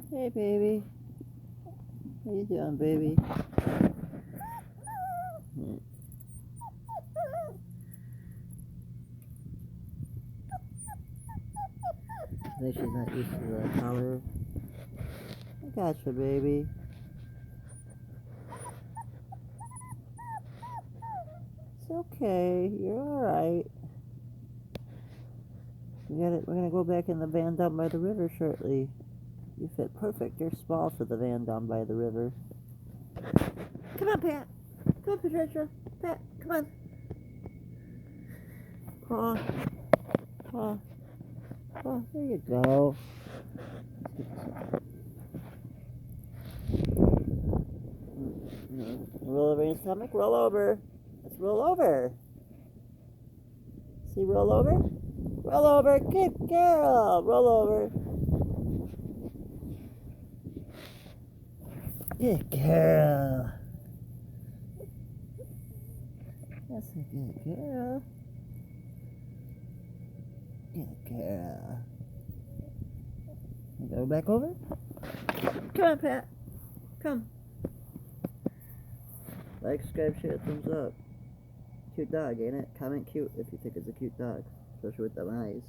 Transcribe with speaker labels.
Speaker 1: Hey, baby. How you doing, baby? Hmm. I think she's not used to the collar. I gotcha, baby. It's okay. You're alright. We're gonna go back in the van down by the river shortly. You fit perfect. You're small for the van down by the river. Come on, Pat. Come on, Patricia. Pat, come on. Paw. Paw. Paw. There you go. Roll over your stomach. Roll over. Let's roll over. See, roll over. Roll over. Good girl. Roll over. Good girl. That's a good girl. Good girl. Go back over. Come on, Pat. Come. Like, subscribe, share, thumbs up. Cute dog, ain't it? Comment cute if you think it's a cute dog. Especially with them eyes.